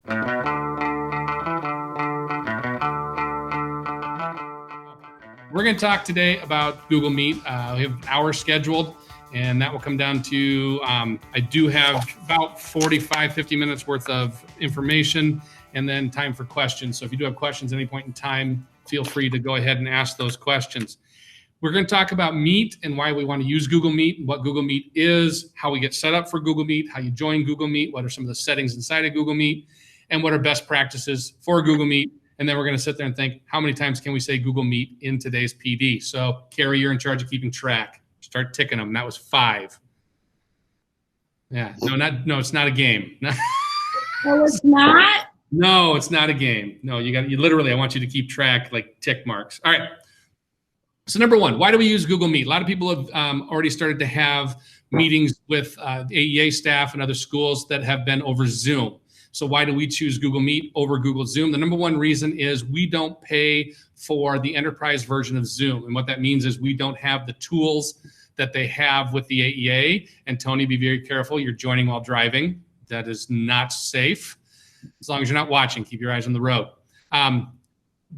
We're going to talk today about Google Meet. We have an hour scheduled, and that will come down to, I do have about 45, 50 minutes worth of information, and then time for questions. So if you do have questions at any point in time, feel free to go ahead and ask those questions. We're going to talk about Meet and why we want to use Google Meet, what Google Meet is, how we get set up for Google Meet, how you join Google Meet, what are some of the settings inside of Google Meet, and what are best practices for Google Meet. And then we're going to sit there and think, how many times can we say Google Meet in today's PD? So, Carrie, you're in charge of keeping track. Start ticking them. That was 5. Yeah. No, it's not a game. Oh, it's not? No, it's not a game. No, you literally, I want you to keep track like tick marks. All right. So number 1, why do we use Google Meet? A lot of people have already started to have meetings with AEA staff and other schools that have been over Zoom. So why do we choose Google Meet over Google Zoom? The number 1 reason is we don't pay for the enterprise version of Zoom. And what that means is we don't have the tools that they have with the AEA. And Tony, be very careful. You're joining while driving. That is not safe. As long as you're not watching, keep your eyes on the road.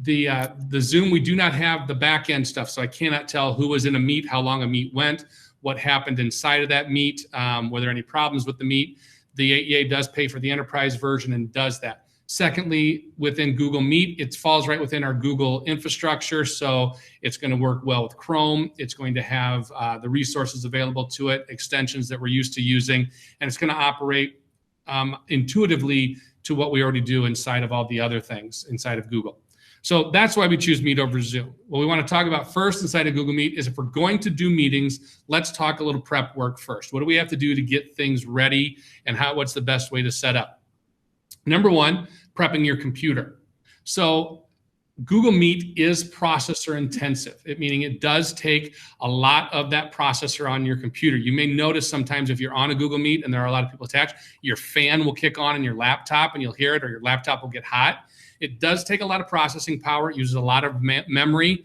The Zoom, we do not have the back end stuff. So I cannot tell who was in a meet, how long a meet went, what happened inside of that meet, were there any problems with the meet. The AEA does pay for the enterprise version and does that. Secondly, within Google Meet, it falls right within our Google infrastructure. So it's going to work well with Chrome. It's going to have the resources available to it, extensions that we're used to using, and it's going to operate intuitively to what we already do inside of all the other things inside of Google. So that's why we choose Meet over Zoom. What we want to talk about first inside of Google Meet is if we're going to do meetings, let's talk a little prep work first. What do we have to do to get things ready, and what's the best way to set up? Number 1, prepping your computer. So Google Meet is processor intensive, meaning it does take a lot of that processor on your computer. You may notice sometimes if you're on a Google Meet and there are a lot of people attached, your fan will kick on in your laptop and you'll hear it, or your laptop will get hot. It does take a lot of processing power. It uses a lot of memory.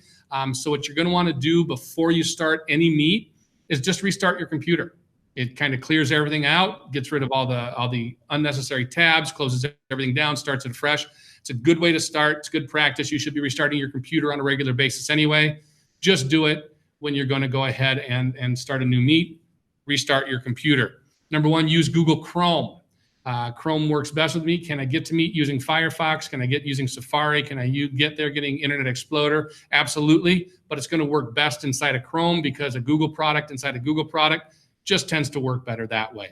So what you're going to want to do before you start any meet is just restart your computer. It kind of clears everything out, gets rid of all the unnecessary tabs, closes everything down, starts it fresh. It's a good way to start. It's good practice. You should be restarting your computer on a regular basis anyway. Just do it when you're going to go ahead and start a new meet. Restart your computer. Number 1, use Google Chrome. Chrome works best with me. Can I get to Meet using Firefox? Can I get using Safari? Can I get there getting Internet Explorer? Absolutely, but it's going to work best inside of Chrome because a Google product inside a Google product just tends to work better that way.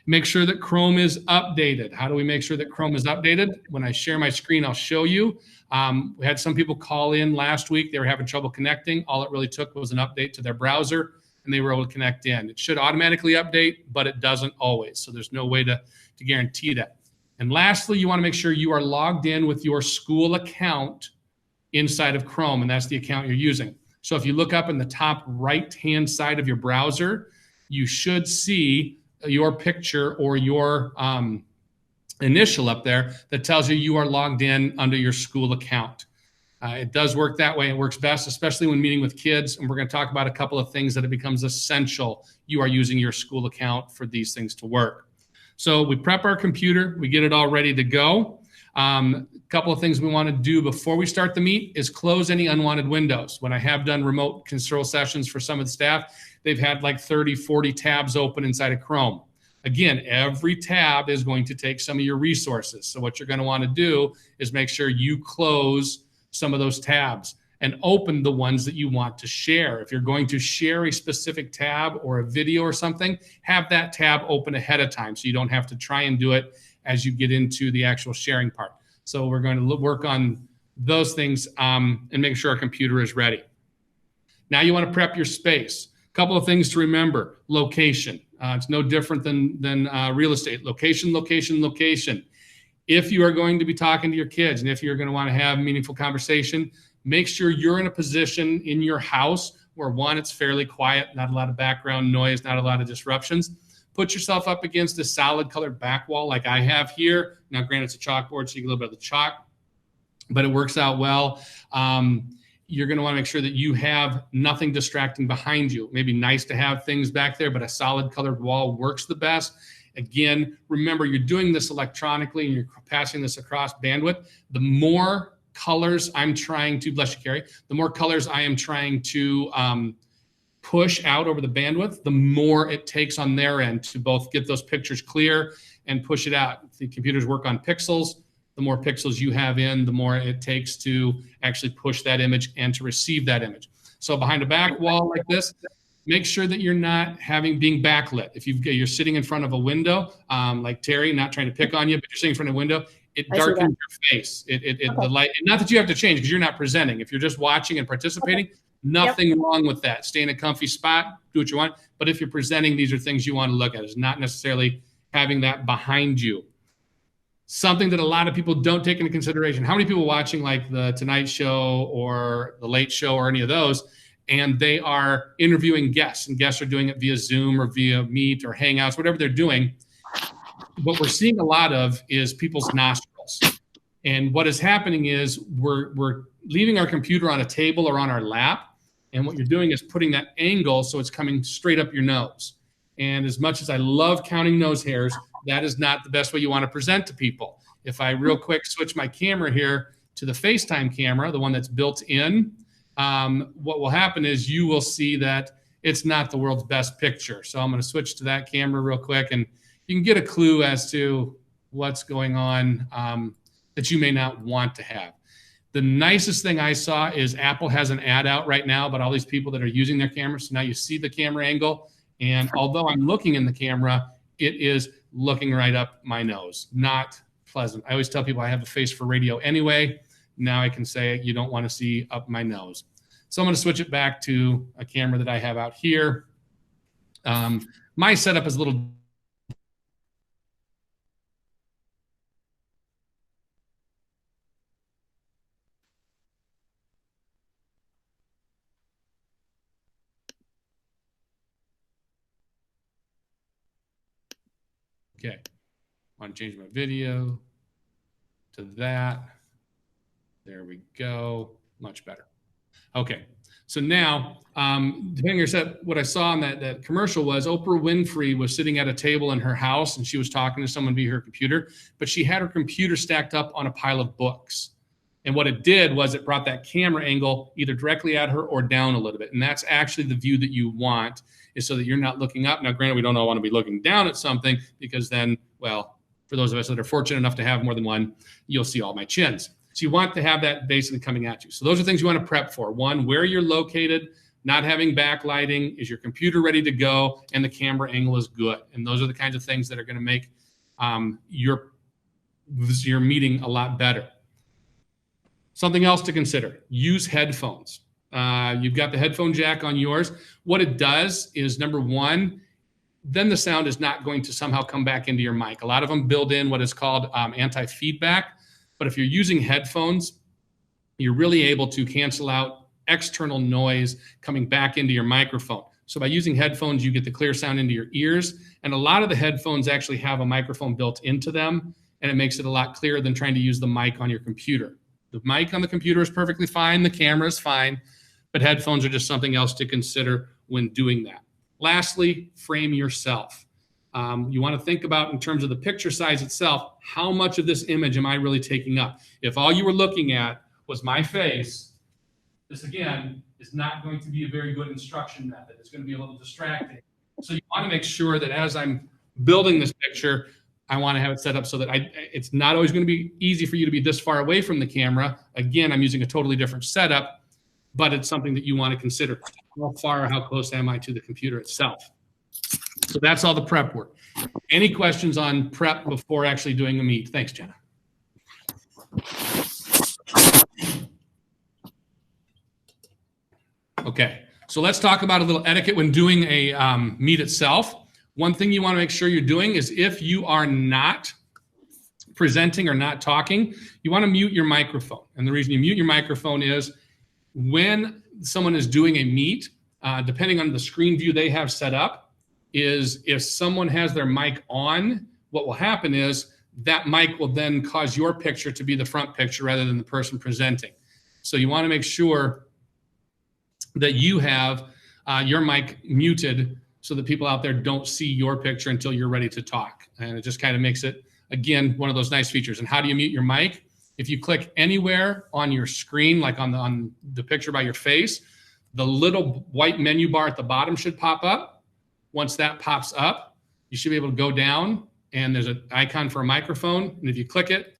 Make sure that Chrome is updated. How do we make sure that Chrome is updated? When I share my screen, I'll show you. We had some people call in last week. They were having trouble connecting. All it really took was an update to their browser, and they were able to connect in. It should automatically update, but it doesn't always. So there's no way to guarantee that. And lastly, you want to make sure you are logged in with your school account inside of Chrome, and that's the account you're using. So if you look up in the top right-hand side of your browser, you should see your picture or your initial up there that tells you are logged in under your school account. It does work that way. It works best, especially when meeting with kids. And we're going to talk about a couple of things that it becomes essential you are using your school account for these things to work. So we prep our computer. We get it all ready to go. A couple of things we want to do before we start the meet is close any unwanted windows. When I have done remote control sessions for some of the staff, they've had like 30, 40 tabs open inside of Chrome. Again, every tab is going to take some of your resources. So what you're going to want to do is make sure you close some of those tabs and open the ones that you want to share. If you're going to share a specific tab or a video or something, have that tab open ahead of time so you don't have to try and do it as you get into the actual sharing part. So we're going to work on those things and make sure our computer is ready. Now you want to prep your space. A couple of things to remember. Location. It's no different than real estate. Location, location, location. If you are going to be talking to your kids and if you're going to want to have meaningful conversation, make sure you're in a position in your house where, one, it's fairly quiet, not a lot of background noise, not a lot of disruptions. Put yourself up against a solid colored back wall like I have here. Now, granted, it's a chalkboard, so you get a little bit of the chalk, but it works out well. You're going to want to make sure that you have nothing distracting behind you. Maybe nice to have things back there, but a solid colored wall works the best. Again, remember, you're doing this electronically and you're passing this across bandwidth. The more colors I'm trying to, bless you, Carrie, the more colors I am trying to push out over the bandwidth, the more it takes on their end to both get those pictures clear and push it out. The computers work on pixels. The more pixels you have in, the more it takes to actually push that image and to receive that image. So behind a back wall like this, make sure that you're not being backlit. If you're sitting in front of a window, like Terry, not trying to pick on you, but you're sitting in front of a window, it darkens your face. The light, not that you have to change because you're not presenting. If you're just watching and participating, nothing wrong with that. Stay in a comfy spot, do what you want. But if you're presenting, these are things you want to look at. It's not necessarily having that behind you. Something that a lot of people don't take into consideration. How many people watching like the Tonight Show or the Late Show or any of those, and they are interviewing guests, and guests are doing it via Zoom or via Meet or Hangouts, whatever they're doing. What we're seeing a lot of is people's nostrils. And what is happening is we're leaving our computer on a table or on our lap, and what you're doing is putting that angle so it's coming straight up your nose. And as much as I love counting nose hairs, that is not the best way you want to present to people. If I real quick switch my camera here to the FaceTime camera, the one that's built in, what will happen is you will see that it's not the world's best picture. So I'm going to switch to that camera real quick, and you can get a clue as to what's going on that you may not want to have. The nicest thing I saw is Apple has an ad out right now about all these people that are using their cameras. So now you see the camera angle, and although I'm looking in the camera, it is looking right up my nose. Not pleasant. I always tell people I have a face for radio anyway. Now I can say you don't want to see up my nose. So I'm going to switch it back to a camera that I have out here. My setup is a little okay. I want to change my video to that. There we go. Much better. Okay. So now, depending on your set, what I saw in that commercial was Oprah Winfrey was sitting at a table in her house and she was talking to someone via her computer, but she had her computer stacked up on a pile of books. And what it did was it brought that camera angle either directly at her or down a little bit. And that's actually the view that you want, is so that you're not looking up. Now, granted, we don't all want to be looking down at something because then, well, for those of us that are fortunate enough to have more than one, you'll see all my chins. So you want to have that basically coming at you. So those are things you want to prep for. One, where you're located, not having backlighting, is your computer ready to go, and the camera angle is good. And those are the kinds of things that are going to make your meeting a lot better. Something else to consider, use headphones. You've got the headphone jack on yours. What it does is, number one, then the sound is not going to somehow come back into your mic. A lot of them build in what is called anti-feedback. But if you're using headphones, you're really able to cancel out external noise coming back into your microphone. So by using headphones, you get the clear sound into your ears. And a lot of the headphones actually have a microphone built into them, and it makes it a lot clearer than trying to use the mic on your computer. The mic on the computer is perfectly fine. The camera is fine, but headphones are just something else to consider when doing that. Lastly, frame yourself. You want to think about, in terms of the picture size itself, how much of this image am I really taking up? If all you were looking at was my face, this again is not going to be a very good instruction method. It's going to be a little distracting. So you want to make sure that as I'm building this picture, I want to have it set up so that it's not always going to be easy for you to be this far away from the camera. Again, I'm using a totally different setup, but it's something that you want to consider. How far or how close am I to the computer itself? So that's all the prep work. Any questions on prep before actually doing a meet? Thanks, Jenna. Okay, so let's talk about a little etiquette when doing a meet itself. One thing you want to make sure you're doing is, if you are not presenting or not talking, you want to mute your microphone. And the reason you mute your microphone is when someone is doing a meet, depending on the screen view they have set up, is if someone has their mic on, what will happen is that mic will then cause your picture to be the front picture rather than the person presenting. So you want to make sure that you have your mic muted so that people out there don't see your picture until you're ready to talk. And it just kind of makes it, again, one of those nice features. And how do you mute your mic? If you click anywhere on your screen, like on the picture by your face, the little white menu bar at the bottom should pop up. Once that pops up, you should be able to go down and there's an icon for a microphone. And if you click it,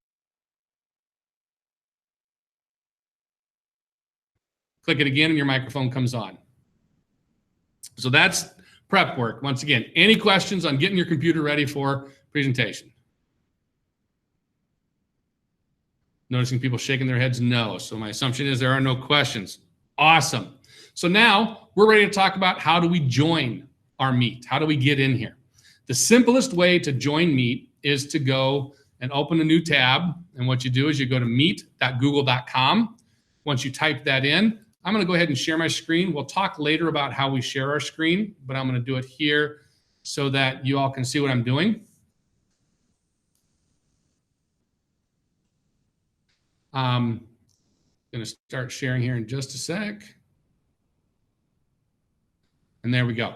click it again and your microphone comes on. So that's prep work. Once again, any questions on getting your computer ready for presentation? Noticing people shaking their heads no. So my assumption is there are no questions. Awesome. So now we're ready to talk about how do we join our Meet? How do we get in here? The simplest way to join Meet is to go and open a new tab. And what you do is you go to meet.google.com. Once you type that in, I'm going to go ahead and share my screen. We'll talk later about how we share our screen, but I'm going to do it here so that you all can see what I'm doing. I'm going to start sharing here in just a sec. And there we go.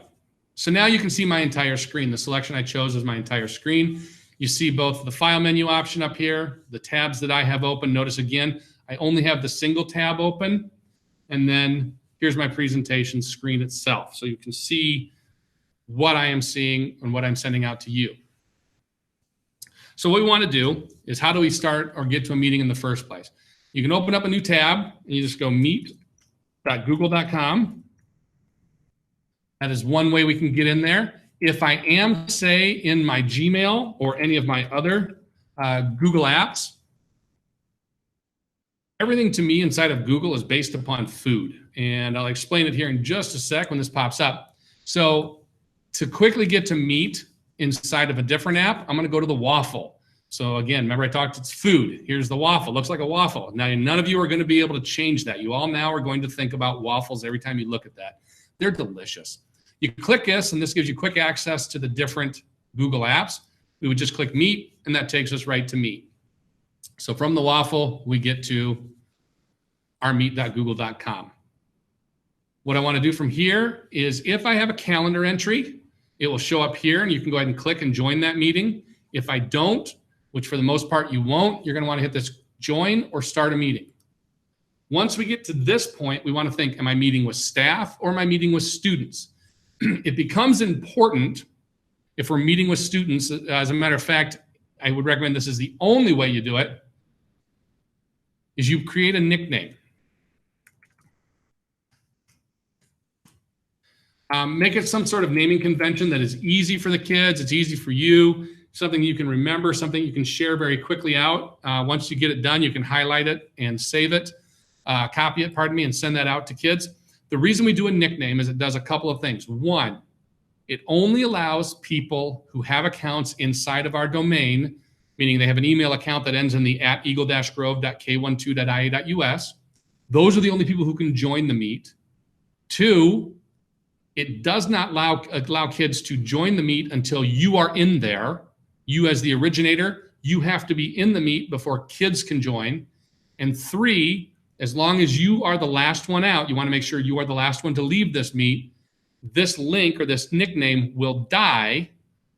So now you can see my entire screen. The selection I chose is my entire screen. You see both the file menu option up here, the tabs that I have open. Notice again, I only have the single tab open. And then here's my presentation screen itself. So you can see what I am seeing and what I'm sending out to you. So what we want to do is how do we start or get to a meeting in the first place? You can open up a new tab and you just go meet.google.com. That is one way we can get in there. If I am, say, in my Gmail or any of my other Google apps, everything to me inside of Google is based upon food. And I'll explain it here in just a sec when this pops up. So to quickly get to Meet inside of a different app, I'm going to go to the waffle. So again, remember I talked, it's food. Here's the waffle. Looks like a waffle. Now, none of you are going to be able to change that. You all now are going to think about waffles every time you look at that. They're delicious. You click this, and this gives you quick access to the different Google apps. We would just click Meet, and that takes us right to Meet. So from the waffle, we get to our meet.google.com. What I want to do from here is if I have a calendar entry, it will show up here, and you can go ahead and click and join that meeting. If I don't, which for the most part you won't, you're going to want to hit this join or start a meeting. Once we get to this point, we want to think, am I meeting with staff or am I meeting with students? It becomes important if we're meeting with students. As a matter of fact, I would recommend this is the only way you do it, is you create a nickname. Make it some sort of naming convention that is easy for the kids. It's easy for you, something you can remember, something you can share very quickly out. Once you get it done, you can highlight it and save it, copy it, pardon me, and send that out to kids. The reason we do a nickname is it does a couple of things. One, it only allows people who have accounts inside of our domain, meaning they have an email account that ends in the @eagle-grove.k12.ia.us. Those are the only people who can join the Meet. Two, it does not allow kids to join the Meet until you are in there. You as the originator, you have to be in the Meet before kids can join. And three, as long as you are the last one out, you want to make sure you are the last one to leave this Meet, this link or this nickname will die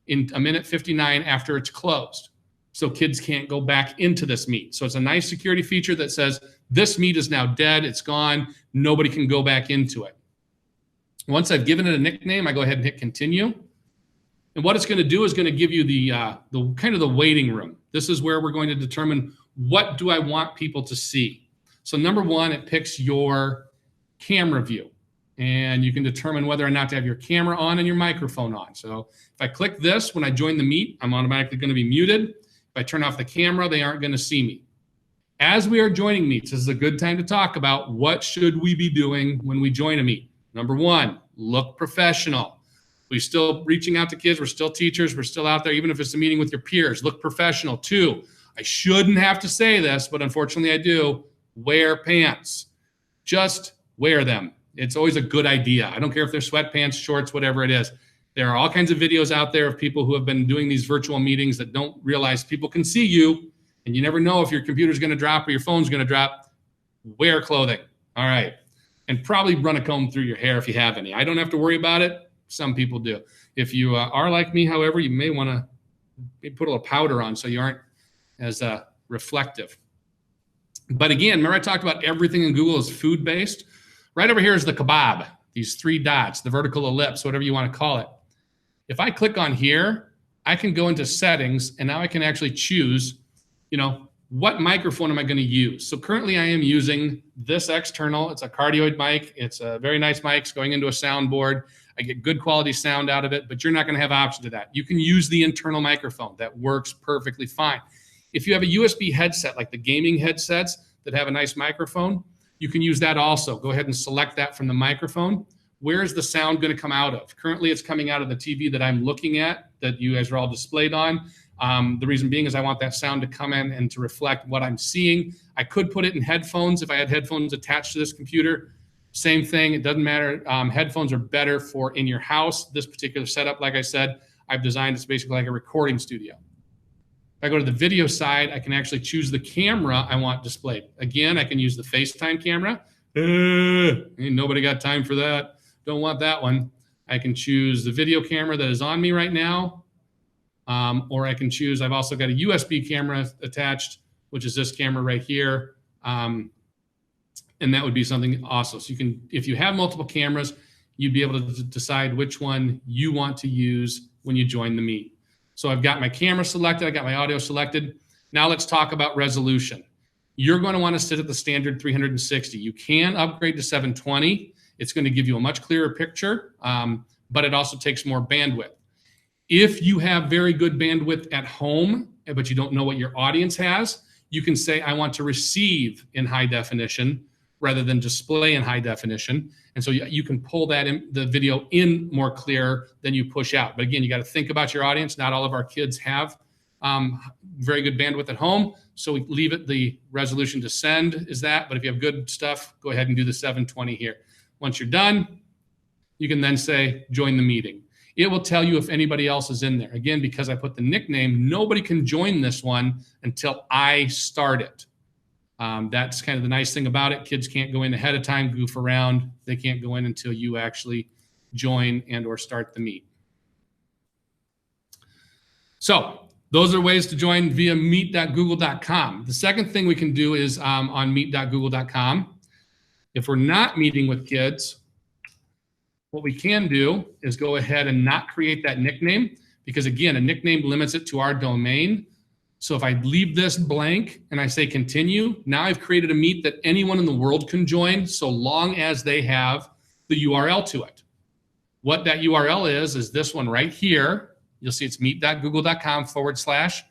in 1:59 after it's closed. So kids can't go back into this Meet. So it's a nice security feature that says this Meet is now dead, it's gone, nobody can go back into it. Once I've given it a nickname, I go ahead and hit continue. And what it's going to do is going to give you the kind of the waiting room. This is where we're going to determine what do I want people to see. So number one, it picks your camera view. And you can determine whether or not to have your camera on and your microphone on. So if I click this, when I join the Meet, I'm automatically going to be muted. If I turn off the camera, they aren't going to see me. As we are joining Meets, this is a good time to talk about what should we be doing when we join a Meet. Number one, look professional. We're still reaching out to kids. We're still teachers. We're still out there, even if it's a meeting with your peers. Look professional. Two, I shouldn't have to say this, but unfortunately I do. Wear pants. Just wear them. It's always a good idea. I don't care if they're sweatpants, shorts, whatever it is. There are all kinds of videos out there of people who have been doing these virtual meetings that don't realize people can see you, and you never know if your computer's going to drop or your phone's going to drop. Wear clothing. All right. And probably run a comb through your hair if you have any. I don't have to worry about it. Some people do. If you are like me, however, you may want to put a little powder on so you aren't as reflective. But again, remember I talked about everything in Google is food-based? Right over here is the kebab, these 3 dots, the vertical ellipse, whatever you want to call it. If I click on here, I can go into settings, and now I can actually choose, what microphone am I going to use? So currently I am using this external. It's a cardioid mic. It's a very nice mic. It's going into a soundboard. I get good quality sound out of it, but you're not going to have option to that. You can use the internal microphone. That works perfectly fine. If you have a USB headset, like the gaming headsets that have a nice microphone, you can use that also. Go ahead and select that from the microphone. Where is the sound going to come out of? Currently, it's coming out of the TV that I'm looking at, that you guys are all displayed on. The reason being is I want that sound to come in and to reflect what I'm seeing. I could put it in headphones if I had headphones attached to this computer. Same thing, it doesn't matter. Headphones are better for in your house. This particular setup, like I said, I've designed it's basically like a recording studio. If I go to the video side, I can actually choose the camera I want displayed. Again, I can use the FaceTime camera. Ain't nobody got time for that. Don't want that one. I can choose the video camera that is on me right now. Or I can choose, I've also got a USB camera attached, which is this camera right here. And that would be something awesome. So you can, if you have multiple cameras, you'd be able to decide which one you want to use when you join the meet. So I've got my camera selected, I got my audio selected. Now let's talk about resolution. You're going to want to sit at the standard 360. You can upgrade to 720. It's going to give you a much clearer picture, but it also takes more bandwidth. If you have very good bandwidth at home, but you don't know what your audience has, you can say, I want to receive in high definition rather than display in high definition. And so you can pull that in, the video in more clear than you push out. But again, you got to think about your audience. Not all of our kids have very good bandwidth at home. So we leave it, the resolution to send is that. But if you have good stuff, go ahead and do the 720 here. Once you're done, you can then say, join the meeting. It will tell you if anybody else is in there. Again, because I put the nickname, nobody can join this one until I start it. That's kind of the nice thing about it. Kids can't go in ahead of time, goof around. They can't go in until you actually join and or start the meet. So those are ways to join via meet.google.com. The second thing we can do is on meet.google.com. If we're not meeting with kids, what we can do is go ahead and not create that nickname, because again, a nickname limits it to our domain. So if I leave this blank and I say continue, now I've created a meet that anyone in the world can join so long as they have the URL to it. What that URL is this one right here. You'll see it's meet.google.com /,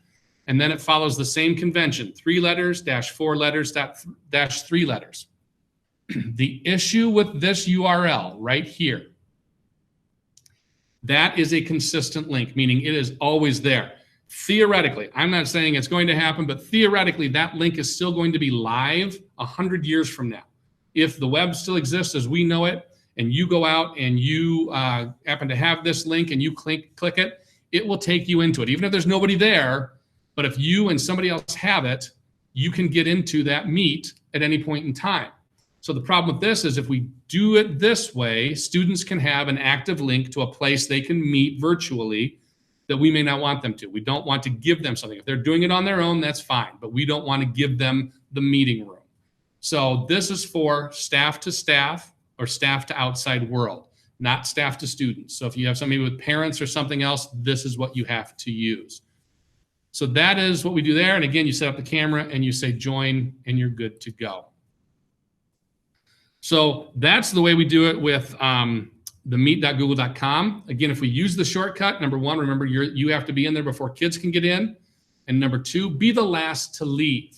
and then it follows the same convention, 3 letters, -4 letters, -3 letters. The issue with this URL right here, that is a consistent link, meaning it is always there. Theoretically, I'm not saying it's going to happen, but theoretically, that link is still going to be live 100 years from now. If the web still exists as we know it, and you go out and you happen to have this link and you click it, it will take you into it, even if there's nobody there. But if you and somebody else have it, you can get into that meet at any point in time. So the problem with this is if we do it this way, students can have an active link to a place they can meet virtually that we may not want them to. We don't want to give them something. If they're doing it on their own, that's fine, but we don't want to give them the meeting room. So this is for staff to staff or staff to outside world, not staff to students. So if you have somebody with parents or something else, this is what you have to use. So that is what we do there. And again, you set up the camera and you say join and you're good to go. So that's the way we do it with the meet.google.com. Again, if we use the shortcut, number one, remember you have to be in there before kids can get in. And number two, be the last to leave.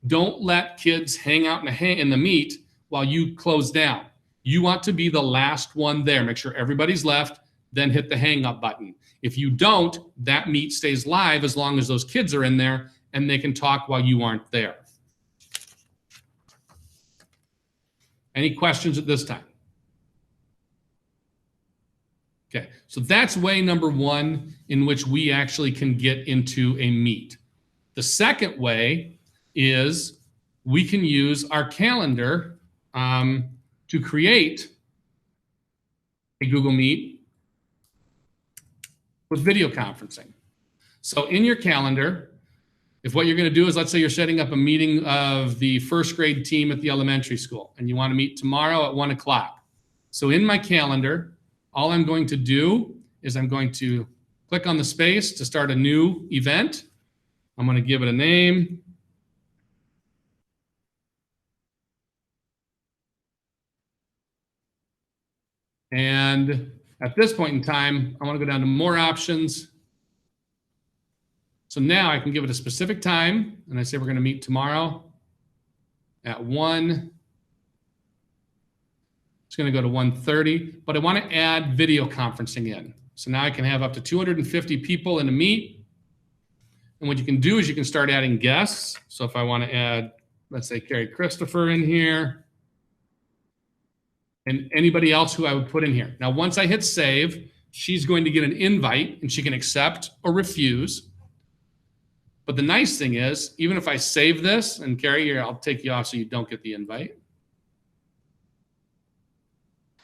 Don't let kids hang out in the meet while you close down. You want to be the last one there. Make sure everybody's left, then hit the hang up button. If you don't, that meet stays live as long as those kids are in there and they can talk while you aren't there. Any questions at this time? Okay, so that's way number one in which we actually can get into a meet. The second way is we can use our calendar to create a Google Meet with video conferencing. So in your calendar, if what you're going to do is, let's say you're setting up a meeting of the first grade team at the elementary school, and you want to meet tomorrow at 1 o'clock. So in my calendar, all I'm going to do is I'm going to click on the space to start a new event. I'm going to give it a name. And at this point in time, I want to go down to more options. So now I can give it a specific time, and I say we're going to meet tomorrow at 1. It's going to go to 1:30, but I want to add video conferencing in. So now I can have up to 250 people in a meet. And what you can do is you can start adding guests. So if I want to add, let's say, Carrie Christopher in here, and anybody else who I would put in here. Now, once I hit save, she's going to get an invite, and she can accept or refuse. But the nice thing is, even if I save this, and Carrie, here, I'll take you off so you don't get the invite.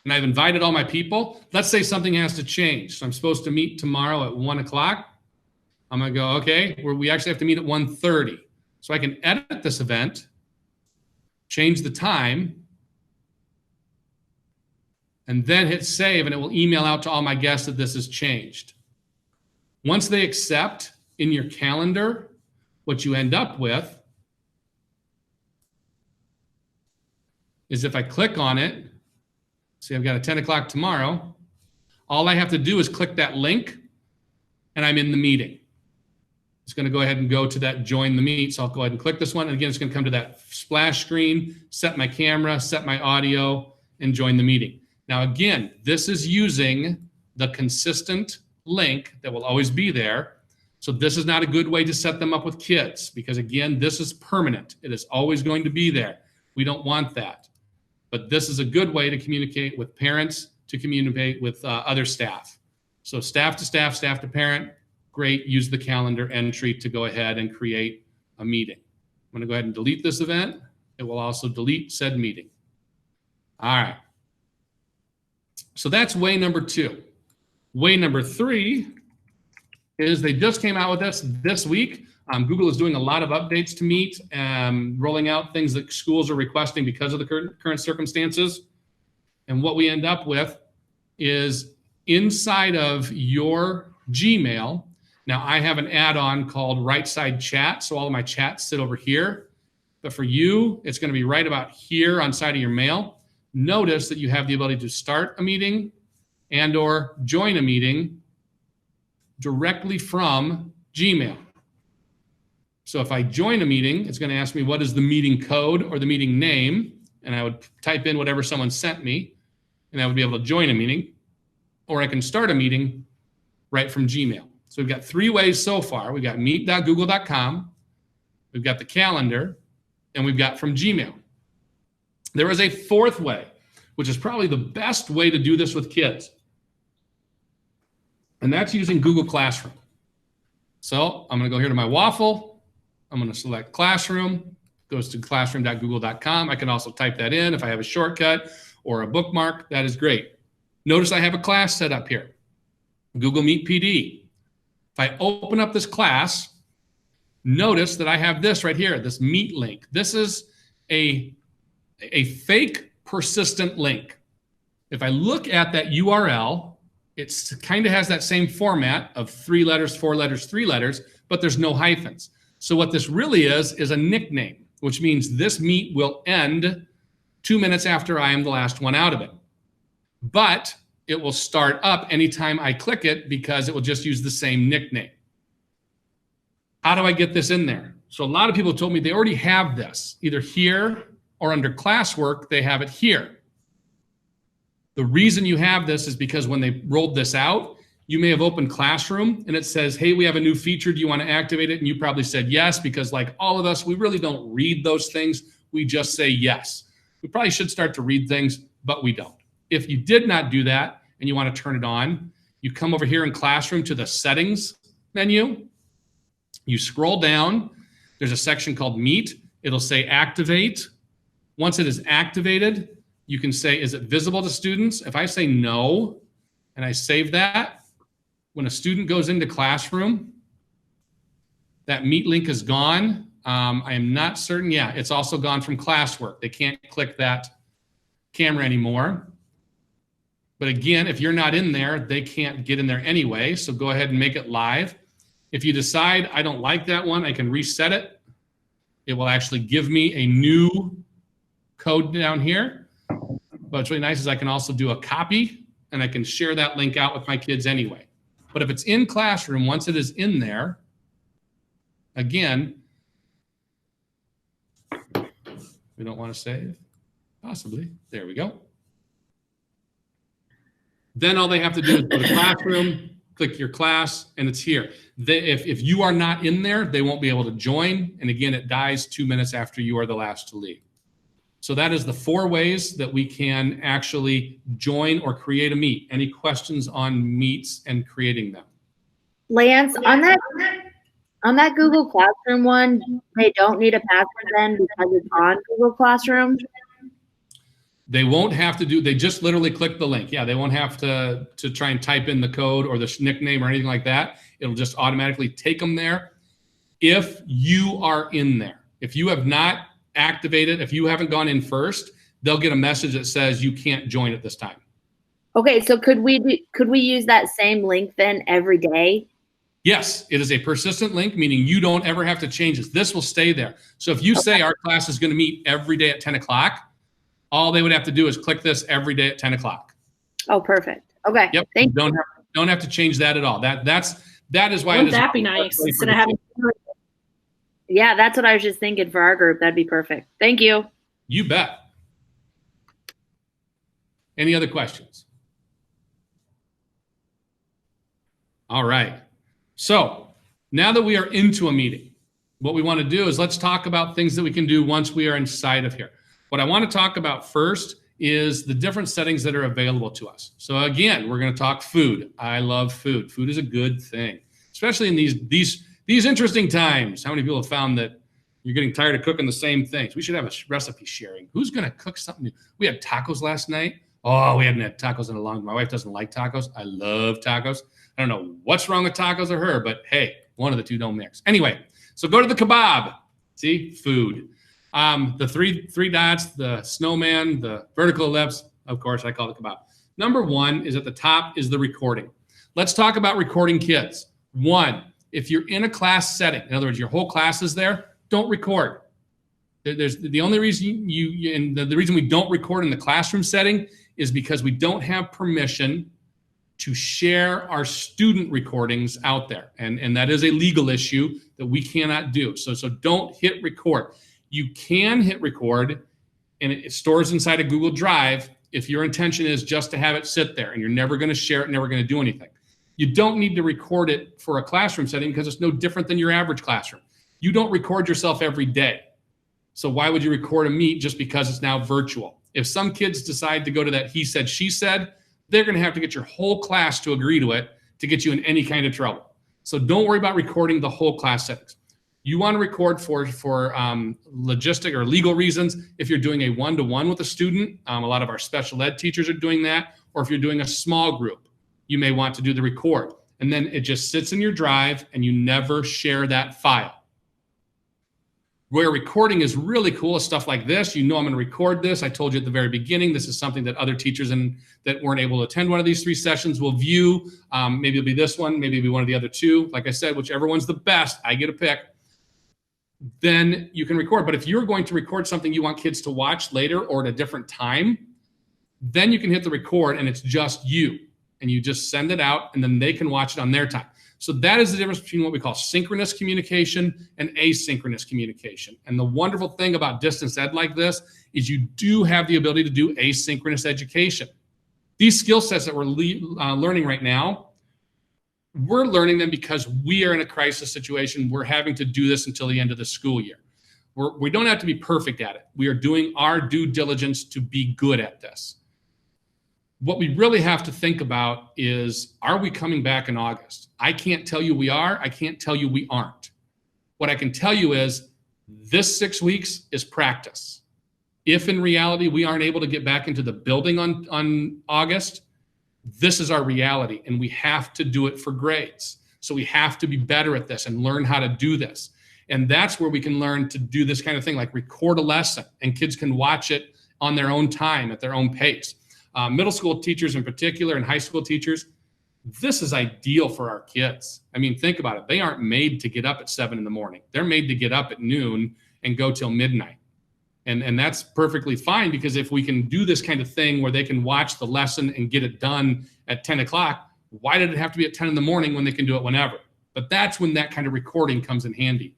And I've invited all my people. Let's say something has to change. So I'm supposed to meet tomorrow at 1 o'clock. I'm going to go, okay, we actually have to meet at 1:30. So I can edit this event, change the time, and then hit save, and it will email out to all my guests that this has changed. Once they accept in your calendar, what you end up with is if I click on it, see, I've got a 10 o'clock tomorrow, all I have to do is click that link, and I'm in the meeting. It's going to go ahead and go to that join the meet. So I'll go ahead and click this one. And again, it's going to come to that splash screen, set my camera, set my audio, and join the meeting. Now, again, this is using the consistent link that will always be there. So this is not a good way to set them up with kids because, again, this is permanent. It is always going to be there. We don't want that. But this is a good way to communicate with parents, to communicate with other staff. So staff to staff, staff to parent, great. Use the calendar entry to go ahead and create a meeting. I'm going to go ahead and delete this event. It will also delete said meeting. All right. So that's way number 2. Way number 3 is they just came out with this week. Google is doing a lot of updates to Meet, rolling out things that schools are requesting because of the current circumstances. And what we end up with is inside of your Gmail. Now I have an add-on called Right Side Chat. So all of my chats sit over here. But for you, it's going to be right about here on side of your mail. Notice that you have the ability to start a meeting and or join a meeting directly from Gmail. So if I join a meeting, it's going to ask me what is the meeting code or the meeting name, and I would type in whatever someone sent me, and I would be able to join a meeting, or I can start a meeting right from Gmail. So we've got 3 ways so far. We've got meet.google.com, we've got the calendar, and we've got from Gmail. There is a 4th way, which is probably the best way to do this with kids, and that's using Google Classroom. So I'm going to go here to my waffle. I'm going to select Classroom. Goes to classroom.google.com. I can also type that in if I have a shortcut or a bookmark. That is great. Notice I have a class set up here, Google Meet PD. If I open up this class, notice that I have this right here, this Meet link. This is a fake persistent link. If I look at that URL, it kind of has that same format of 3 letters, 4 letters, 3 letters, but there's no hyphens. So what this really is a nickname, which means this meet will end 2 minutes after I am the last one out of it. But it will start up anytime I click it because it will just use the same nickname. How do I get this in there? So a lot of people told me they already have this, either here or under classwork, they have it here. The reason you have this is because when they rolled this out, you may have opened Classroom and it says, hey, we have a new feature. Do you want to activate it? And you probably said yes, because like all of us, we really don't read those things. We just say yes. We probably should start to read things, but we don't. If you did not do that and you want to turn it on, you come over here in Classroom to the Settings menu. You scroll down. There's a section called Meet. It'll say Activate. Once it is activated, you can say, is it visible to students? If I say no, and I save that, when a student goes into classroom, that Meet link is gone. I am not certain. Yeah, it's also gone from classwork. They can't click that camera anymore. But again, if you're not in there, they can't get in there anyway. So go ahead and make it live. If you decide I don't like that one, I can reset it. It will actually give me a new code down here. But what's really nice is I can also do a copy and I can share that link out with my kids anyway. But if it's in classroom, once it is in there, again, we don't want to save, possibly. There we go. Then all they have to do is go to classroom, click your class, and it's here. If you are not in there, they won't be able to join. And again, it dies 2 minutes after you are the last to leave. So that is the 4 ways that we can actually join or create a meet. Any questions on meets and creating them? Lance, on that Google Classroom one, they don't need a password then because it's on Google Classroom? They won't have to do, they just literally click the link. Yeah, they won't have to try and type in the code or the nickname or anything like that. It'll just automatically take them there. If you are in there, if you have not activated, if you haven't gone in first, they'll get a message that says you can't join at this time. Okay, so could we use that same link then every day? Yes, it is a persistent link, meaning you don't ever have to change this. This will stay there. So if you say our class is going to meet every day at 10 o'clock, all they would have to do is click this every day at 10 o'clock. Oh, perfect. Okay. Yep. Thank you. Don't have to change that at all. That is why. Wouldn't that be nice instead of having? Yeah, that's what I was just thinking for our group. That'd be perfect. Thank you. You bet. Any other questions? All right. So now that we are into a meeting, what we want to do is let's talk about things that we can do once we are inside of here. What I want to talk about first is the different settings that are available to us. So again, we're going to talk food. I love food. Food is a good thing, especially in these interesting times. How many people have found that you're getting tired of cooking the same things? We should have a recipe sharing. Who's going to cook something new? We had tacos last night. Oh, we hadn't had tacos in a long time. My wife doesn't like tacos. I love tacos. I don't know what's wrong with tacos or her, but hey, one of the two don't mix. Anyway, so go to the kebab. See, food. The three dots, the snowman, the vertical ellipse, of course, I call it kebab. Number 1 is at the top is the recording. Let's talk about recording kids. 1, if you're in a class setting, in other words, your whole class is there, don't record. There's the only reason the reason we don't record in the classroom setting is because we don't have permission to share our student recordings out there. And that is a legal issue that we cannot do. So don't hit record. You can hit record and it stores inside a Google Drive if your intention is just to have it sit there and you're never going to share it, never going to do anything. You don't need to record it for a classroom setting because it's no different than your average classroom. You don't record yourself every day. So why would you record a meet just because it's now virtual? If some kids decide to go to that he said, she said, they're going to have to get your whole class to agree to it to get you in any kind of trouble. So don't worry about recording the whole class settings. You want to record for logistic or legal reasons. If you're doing a one-to-one with a student, a lot of our special ed teachers are doing that. Or if you're doing a small group, you may want to do the record. And then it just sits in your drive and you never share that file. Where recording is really cool is stuff like this. You know I'm going to record this. I told you at the very beginning, this is something that other teachers that weren't able to attend one of these 3 sessions will view. Maybe it'll be this one, maybe it'll be one of the other 2. Like I said, whichever one's the best, I get a pick. Then you can record. But if you're going to record something you want kids to watch later or at a different time, then you can hit the record and it's just you. And you just send it out and then they can watch it on their time. So that is the difference between what we call synchronous communication and asynchronous communication. And the wonderful thing about distance ed like this is you do have the ability to do asynchronous education. These skill sets that we're learning right now, we're learning them because we are in a crisis situation. We're having to do this until the end of the school year. We don't have to be perfect at it. We are doing our due diligence to be good at this. What we really have to think about is, are we coming back in August? I can't tell you we are. I can't tell you we aren't. What I can tell you is this 6 weeks is practice. If in reality we aren't able to get back into the building on August, This is our reality, and we have to do it for grades. So we have to be better at this and learn how to do this. And that's where we can learn to do this kind of thing, like record a lesson, and kids can watch it on their own time, at their own pace. Middle school teachers in particular, and high school teachers, this is ideal for our kids. I mean, think about it. They aren't made to get up at 7 in the morning. They're made to get up at noon and go till midnight. And that's perfectly fine, because if we can do this kind of thing where they can watch the lesson and get it done at 10 o'clock, why did it have to be at 10 in the morning when they can do it whenever? But that's when that kind of recording comes in handy.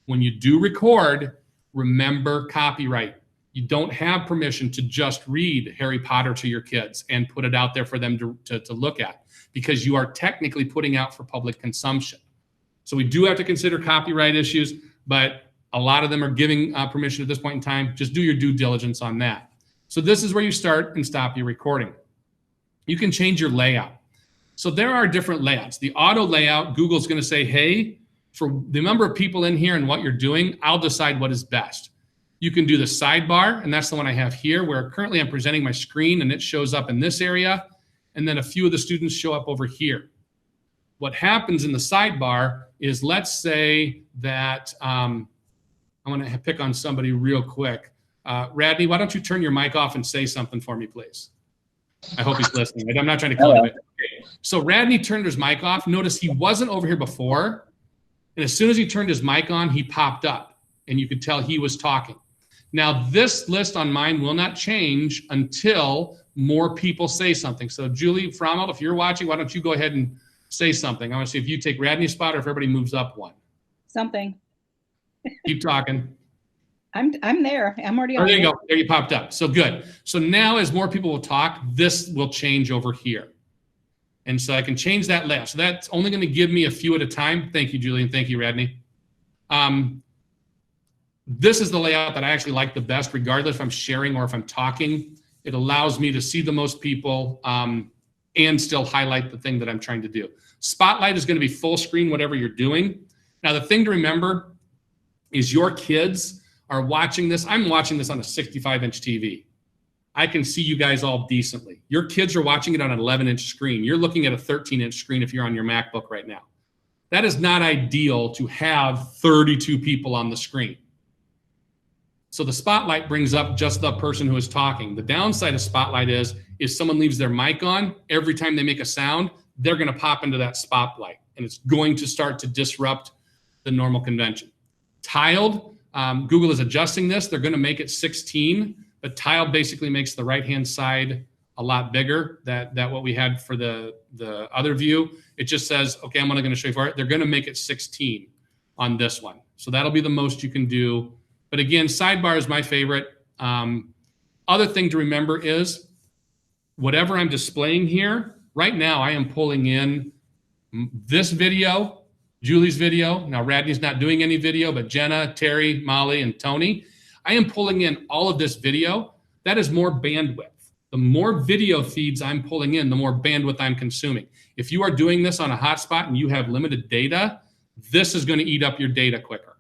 When you do record, remember copyright. You don't have permission to just read Harry Potter to your kids and put it out there for them to look at, because you are technically putting out for public consumption. So we do have to consider copyright issues, but a lot of them are giving permission at this point in time. Just do your due diligence on that. So this is where you start and stop your recording. You can change your layout. So there are different layouts. The auto layout, Google's going to say, hey, for the number of people in here and what you're doing, I'll decide what is best. You can do the sidebar, and that's the one I have here, where currently I'm presenting my screen and it shows up in this area, and then a few of the students show up over here. What happens in the sidebar is, let's say that I'm going to pick on somebody real quick. Radney, why don't you turn your mic off and say something for me, please? I hope he's listening. I'm not trying to kill him. So Radney turned his mic off. Notice he wasn't over here before. And as soon as he turned his mic on, he popped up, and you could tell he was talking. Now, this list on mine will not change until more people say something. So Julie Frommel, if you're watching, why don't you go ahead and say something? I want to see if you take Radney's spot or if everybody moves up one. Something. Keep talking. I'm there. I'm already on. There you go. There you popped up. So good. So now as more people will talk, this will change over here. And so I can change that layout. So that's only going to give me a few at a time. Thank you, Julie, and thank you, Radney. This is the layout that I actually like the best, regardless if I'm sharing or if I'm talking. It allows me to see the most people and still highlight the thing that I'm trying to do. Spotlight is going to be full screen, whatever you're doing. Now, the thing to remember is your kids are watching this. I'm watching this on a 65-inch TV. I can see you guys all decently. Your kids are watching it on an 11-inch screen. You're looking at a 13-inch screen if you're on your MacBook right now. That is not ideal to have 32 people on the screen. So the spotlight brings up just the person who is talking. The downside of spotlight is if someone leaves their mic on, every time they make a sound, they're going to pop into that spotlight, and it's going to start to disrupt the normal convention. Tiled, Google is adjusting this. They're going to make it 16, but tiled basically makes the right-hand side a lot bigger than what we had for the other view. It just says, okay, I'm only going to show you for it. They're going to make it 16 on this one. So that'll be the most you can do. But again, sidebar is my favorite. Other thing to remember is whatever I'm displaying here, right now I am pulling in this video, Julie's video. Now Radney's not doing any video, but Jenna, Terry, Molly, and Tony. I am pulling in all of this video. That is more bandwidth. The more video feeds I'm pulling in, the more bandwidth I'm consuming. If you are doing this on a hotspot and you have limited data, this is going to eat up your data quicker.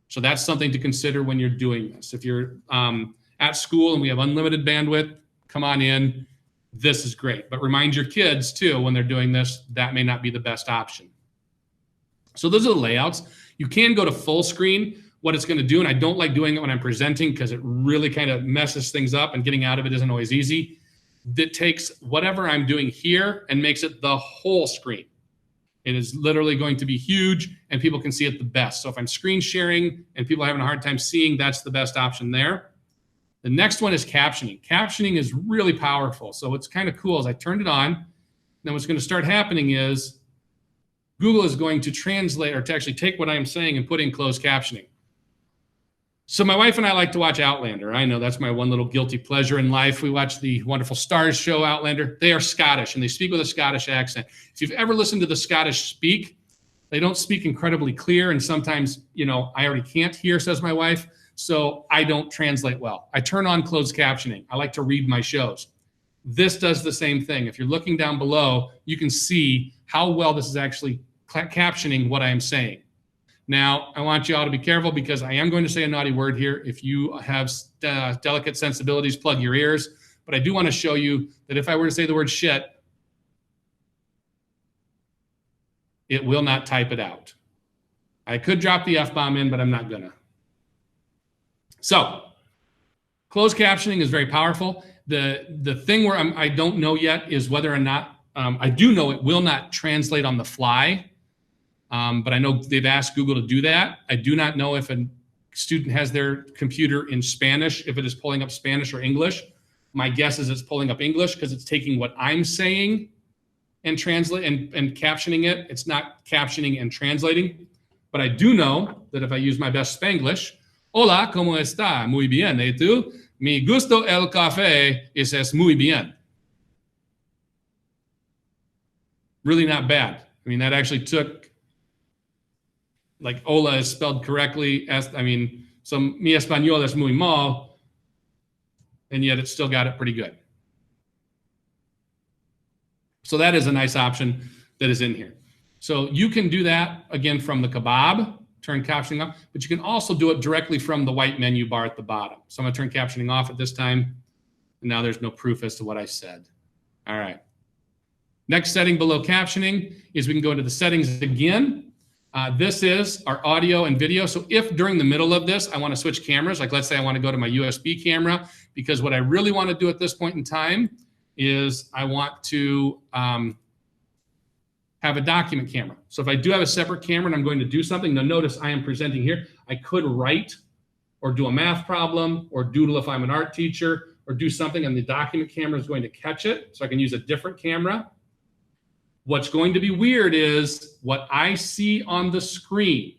So that's something to consider when you're doing this. If you're at school and we have unlimited bandwidth, come on in. This is great. But remind your kids, too, when they're doing this, that may not be the best option. So those are the layouts. You can go to full screen. What it's going to do, and I don't like doing it when I'm presenting because it really kind of messes things up, and getting out of it isn't always easy. It takes whatever I'm doing here and makes it the whole screen. It is literally going to be huge, and people can see it the best. So if I'm screen sharing and people are having a hard time seeing, that's the best option there. The next one is captioning. Captioning is really powerful. So what's kind of cool is I turned it on. Then what's going to start happening is Google is going to translate, or to actually take what I'm saying and put in closed captioning. So my wife and I like to watch Outlander. I know that's my one little guilty pleasure in life. We watch the wonderful Stars show, Outlander. They are Scottish, and they speak with a Scottish accent. If you've ever listened to the Scottish speak, they don't speak incredibly clear, and sometimes, I already can't hear, says my wife, so I don't translate well. I turn on closed captioning. I like to read my shows. This does the same thing. If you're looking down below, you can see how well this is actually captioning what I am saying. Now, I want you all to be careful because I am going to say a naughty word here. If you have delicate sensibilities, plug your ears. But I do want to show you that if I were to say the word shit, it will not type it out. I could drop the F-bomb in, but I'm not gonna. So closed captioning is very powerful. The thing where I don't know yet is whether or not, I do know it will not translate on the fly, but I know they've asked Google to do that. I do not know if a student has their computer in Spanish, if it is pulling up Spanish or English. My guess is it's pulling up English because it's taking what I'm saying and translate and captioning it. It's not captioning and translating. But I do know that if I use my best Spanglish, hola, ¿cómo está? Muy bien. ¿Y tú? Mi gusto el café es muy bien. Really not bad. I mean, that actually took, like, hola is spelled correctly. So mi español es muy mal, and yet it still got it pretty good. So that is a nice option that is in here. So you can do that, again, from the kebab, turn captioning off, but you can also do it directly from the white menu bar at the bottom. So I'm gonna turn captioning off at this time, and now there's no proof as to what I said. All right. Next setting below captioning is we can go into the settings again. This is our audio and video. So if during the middle of this, I wanna switch cameras, like let's say I wanna go to my USB camera, because what I really wanna do at this point in time is I want to have a document camera. So if I do have a separate camera and I'm going to do something, now notice I am presenting here. I could write or do a math problem or doodle if I'm an art teacher or do something, and the document camera is going to catch it. So I can use a different camera. What's going to be weird is what I see on the screen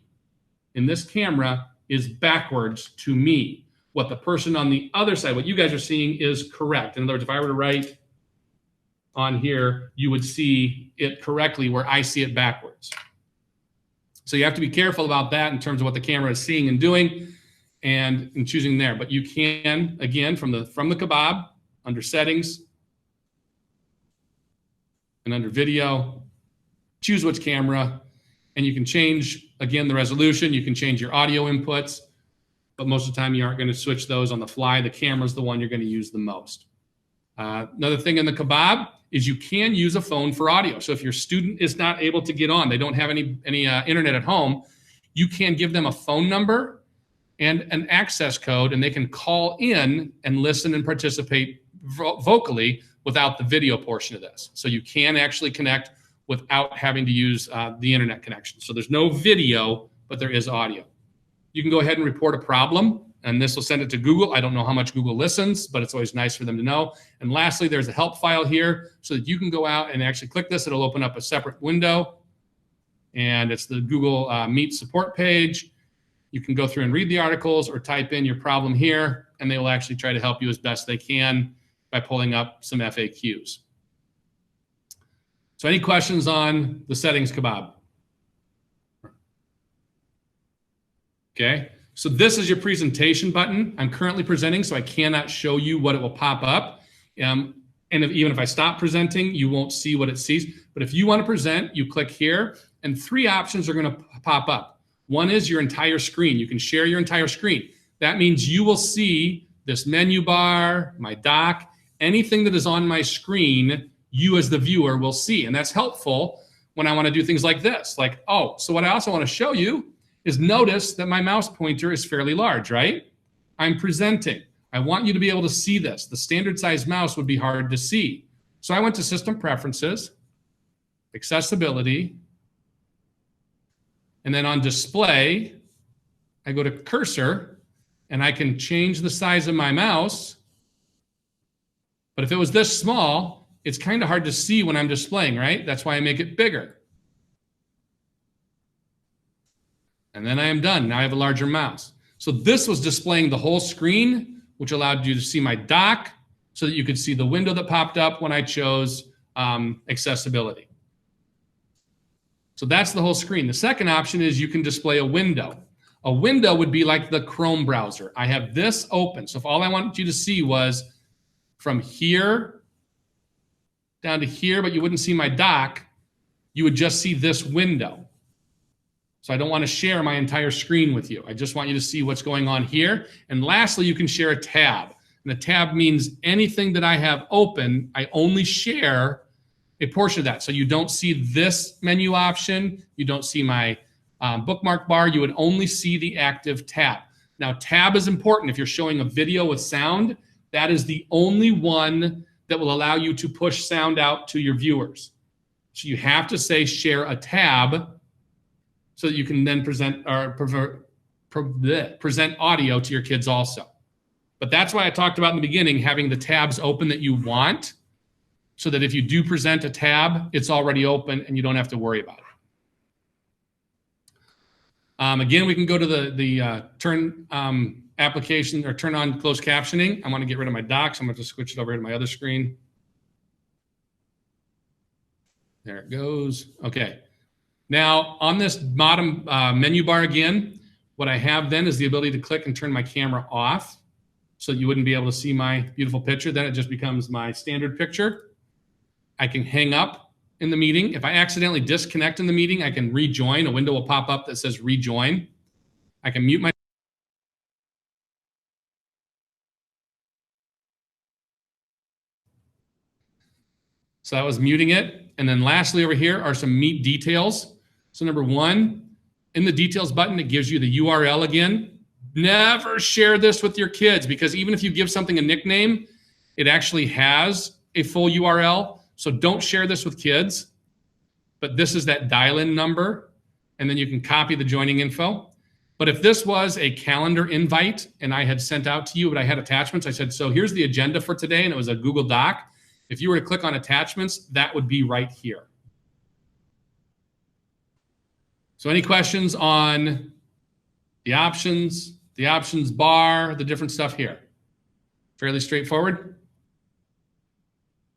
in this camera is backwards to me. What the person on the other side, what you guys are seeing, is correct. In other words, if I were to write on here, you would see it correctly where I see it backwards. So you have to be careful about that in terms of what the camera is seeing and doing and choosing there. But you can, again, from the kebab, under settings and under video, choose which camera, and you can change, again, the resolution. You can change your audio inputs, but most of the time you aren't going to switch those on the fly. The camera's the one you're going to use the most. Another thing in the kebab is you can use a phone for audio. So if your student is not able to get on, they don't have any internet at home, you can give them a phone number and an access code, and they can call in and listen and participate vocally without the video portion of this. So you can actually connect without having to use the internet connection. So there's no video, but there is audio. You can go ahead and report a problem, and this will send it to Google. I don't know how much Google listens, but it's always nice for them to know. And lastly, there's a help file here so that you can go out and actually click this. It'll open up a separate window, and it's the Google Meet support page. You can go through and read the articles or type in your problem here, and they will actually try to help you as best they can by pulling up some FAQs. So any questions on the settings kebab? Okay. So this is your presentation button. I'm currently presenting, so I cannot show you what it will pop up. And even if I stop presenting, you won't see what it sees. But if you want to present, you click here, and 3 options are going to pop up. One is your entire screen. You can share your entire screen. That means you will see this menu bar, my doc, anything that is on my screen, you as the viewer will see. And that's helpful when I want to do things like this. Like, oh, so what I also want to show you is notice that my mouse pointer is fairly large, right? I'm presenting. I want you to be able to see this. The standard size mouse would be hard to see. So I went to System Preferences, Accessibility, and then on Display, I go to Cursor, and I can change the size of my mouse. But if it was this small, it's kind of hard to see when I'm displaying, right? That's why I make it bigger. And then I am done. Now I have a larger mouse. So this was displaying the whole screen, which allowed you to see my doc so that you could see the window that popped up when I chose accessibility. So that's the whole screen. The second option is you can display a window. A window would be like the Chrome browser. I have this open. So if all I wanted you to see was from here down to here, but you wouldn't see my doc, you would just see this window. So I don't want to share my entire screen with you. I just want you to see what's going on here. And lastly, you can share a tab. And a tab means anything that I have open, I only share a portion of that. So you don't see this menu option. You don't see my bookmark bar. You would only see the active tab. Now, tab is important. If you're showing a video with sound, that is the only one that will allow you to push sound out to your viewers. So you have to say share a tab so that you can then present audio to your kids also. But that's why I talked about in the beginning, having the tabs open that you want, so that if you do present a tab, it's already open and you don't have to worry about it. Again, we can go to the turn application or turn on closed captioning. I want to get rid of my docs. I'm going to switch it over to my other screen. There it goes. Okay. Now on this bottom menu bar again, what I have then is the ability to click and turn my camera off so that you wouldn't be able to see my beautiful picture. Then it just becomes my standard picture. I can hang up in the meeting. If I accidentally disconnect in the meeting, I can rejoin. A window will pop up that says rejoin. I can mute my So that was muting it. And then lastly over here are some meet details. So number one, in the details button, it gives you the URL again. Never share this with your kids, because even if you give something a nickname, it actually has a full URL. So don't share this with kids. But this is that dial-in number, and then you can copy the joining info. But if this was a calendar invite and I had sent out to you, but I had attachments, I said, so here's the agenda for today, and it was a Google Doc. If you were to click on attachments, that would be right here. So any questions on the options bar, the different stuff here? Fairly straightforward?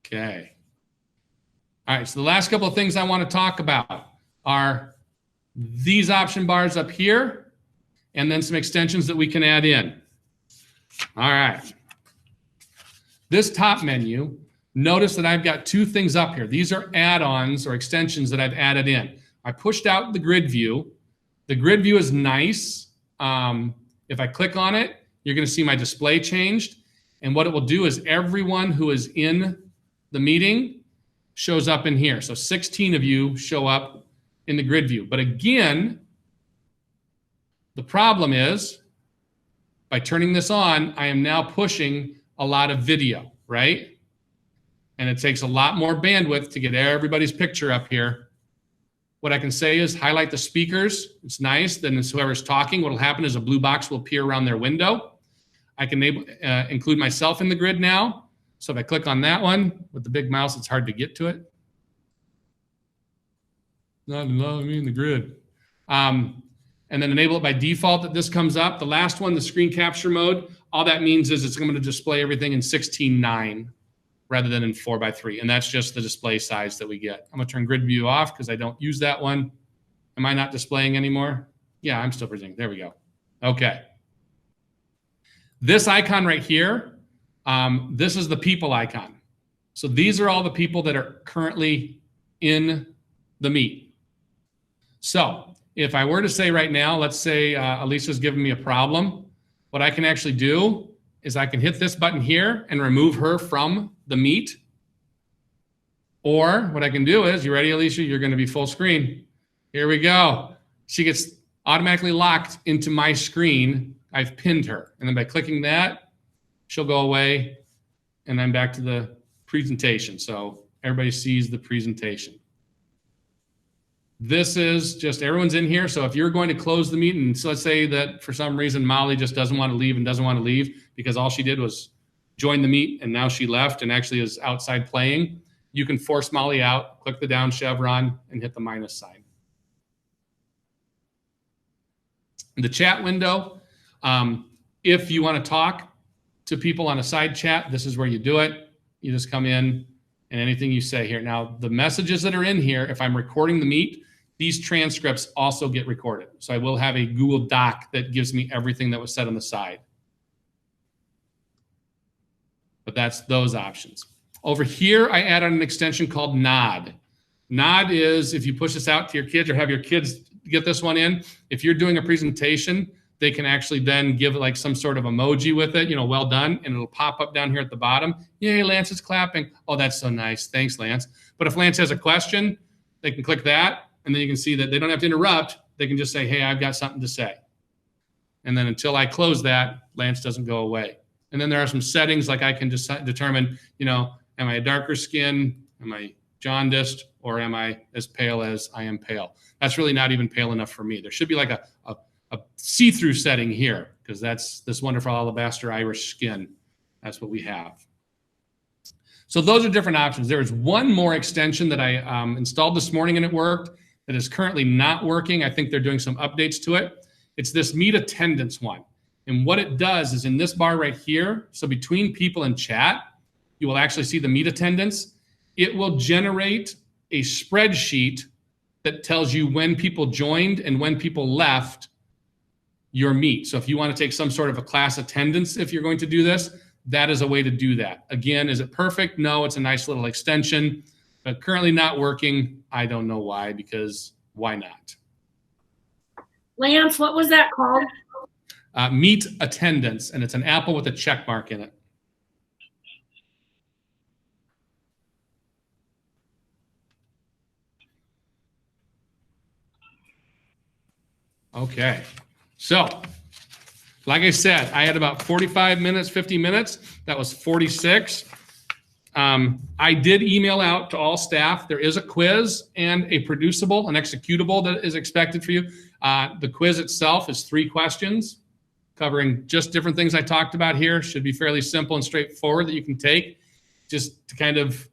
Okay. All right, so the last couple of things I want to talk about are these option bars up here, and then some extensions that we can add in. All right. This top menu, notice that I've got two things up here. These are add-ons or extensions that I've added in. I pushed out the grid view. The grid view is nice. If I click on it, you're going to see my display changed. And what it will do is everyone who is in the meeting shows up in here. So 16 of you show up in the grid view. But again, the problem is by turning this on, I am now pushing a lot of video, right? And it takes a lot more bandwidth to get everybody's picture up here. What I can say is highlight the speakers. It's nice. Then it's whoever's talking. What will happen is a blue box will appear around their window. I can include myself in the grid now. So if I click on that one with the big mouse, it's hard to get to it. Not allowing me in the grid. And then enable it by default that this comes up. The last one, the screen capture mode, all that means is it's going to display everything in 16:9 rather than in 4:3. And that's just the display size that we get. I'm going to turn grid view off because I don't use that one. Am I not displaying anymore? Yeah, I'm still presenting. There we go. Okay. This icon right here, this is the people icon. So these are all the people that are currently in the meet. So if I were to say right now, let's say Alicia's giving me a problem, what I can actually do is I can hit this button here and remove her from the meet. Or what I can do is, you ready, Alicia? You're going to be full screen. Here we go. She gets automatically locked into my screen. I've pinned her. And then by clicking that, she'll go away. And I'm back to the presentation. So everybody sees the presentation. This is just everyone's in here. So if you're going to close the meeting, so let's say that for some reason Molly just doesn't want to leave and doesn't want to leave because all she did was join the meet and now she left and actually is outside playing, you can force Molly out, click the down chevron and hit the minus sign. The chat window, if you want to talk to people on a side chat, this is where you do it. You just come in and anything you say here. Now, the messages that are in here, if I'm recording the meet, these transcripts also get recorded. So I will have a Google Doc that gives me everything that was said on the side. But that's those options. Over here, I added an extension called Nod. Nod is if you push this out to your kids or have your kids get this one in, if you're doing a presentation, they can actually then give like some sort of emoji with it, well done, and it'll pop up down here at the bottom. Yay, Lance is clapping. Oh, that's so nice. Thanks, Lance. But if Lance has a question, they can click that, and then you can see that they don't have to interrupt. They can just say, hey, I've got something to say. And then until I close that, Lance doesn't go away. And then there are some settings, like I can just determine, am I a darker skin? Am I jaundiced? Or am I as pale as I am pale? That's really not even pale enough for me. There should be like a see-through setting here, because that's this wonderful alabaster Irish skin. That's what we have. So those are different options. There is one more extension that I installed this morning and it worked, that is currently not working. I think they're doing some updates to it. It's this Meet Attendance one. And what it does is in this bar right here, so between people and chat, you will actually see the Meet Attendance. It will generate a spreadsheet that tells you when people joined and when people left your meet. So if you want to take some sort of a class attendance, if you're going to do this, that is a way to do that. Again, is it perfect? No, it's a nice little extension, but currently not working. I don't know why, because why not? Lance, what was that called? Meet Attendance, and it's an apple with a check mark in it. Okay. So, like I said, I had about 45 minutes, 50 minutes. That was 46. I did email out to all staff. There is a quiz and a producible, an executable that is expected for you. The quiz itself is 3 questions covering just different things I talked about here. Should be fairly simple and straightforward that you can take just to kind of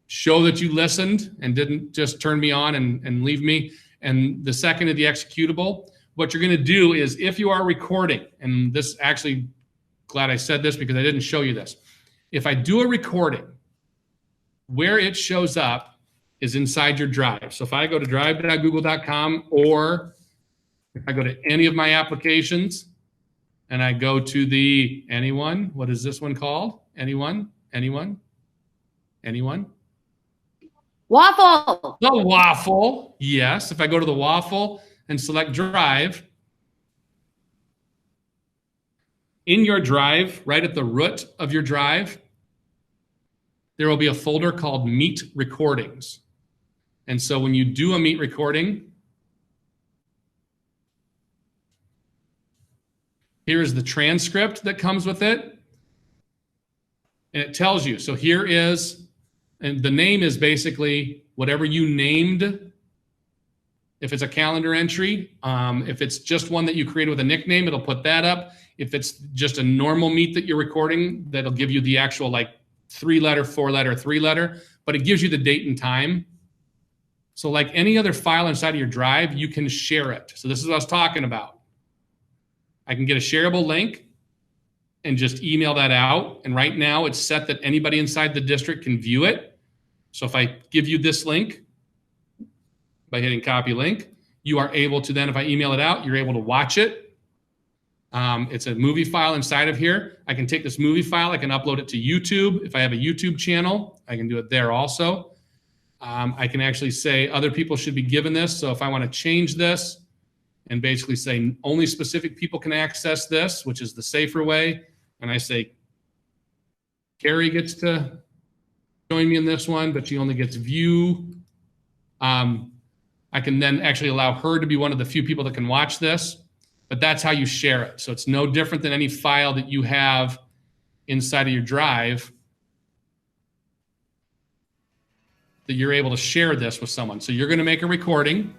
show that you listened and didn't just turn me on and leave me. And the second of the executable, what you're going to do is, if you are recording, and this actually, glad I said this because I didn't show you this. If I do a recording, where it shows up is inside your drive. So if I go to drive.google.com, or if I go to any of my applications and I go to the anyone, what is this one called? Anyone? Waffle. The waffle. Yes. If I go to the waffle and select drive, in your drive, right at the root of your drive, there will be a folder called Meet Recordings. And so when you do a Meet recording, here is the transcript that comes with it. And it tells you, so here is, and the name is basically whatever you named. If it's a calendar entry, if it's just one that you created with a nickname, it'll put that up. If it's just a normal Meet that you're recording, that'll give you the actual like 3-letter, 4-letter, 3-letter, but it gives you the date and time. So like any other file inside of your drive, you can share it. So this is what I was talking about. I can get a shareable link and just email that out. And right now it's set that anybody inside the district can view it. So if I give you this link by hitting copy link, you are able to then, if I email it out, you're able to watch it. It's a movie file inside of here. I can take this movie file, I can upload it to YouTube. If I have a YouTube channel, I can do it there also. I can actually say other people should be given this. So if I want to change this and basically say only specific people can access this, which is the safer way, and I say Carrie gets to join me in this one, but she only gets view. I can then actually allow her to be one of the few people that can watch this. But that's how you share it. So it's no different than any file that you have inside of your drive that you're able to share this with someone. So you're going to make a recording.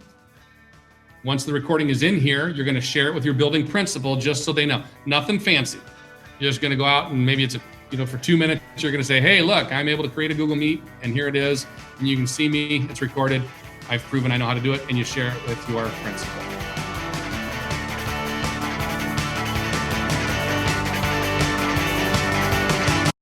Once the recording is in here, you're going to share it with your building principal just so they know. Nothing fancy. You're just going to go out and maybe it's for 2 minutes, you're going to say, hey, look, I'm able to create a Google Meet and here it is. And you can see me, it's recorded. I've proven I know how to do it, and you share it with your principal.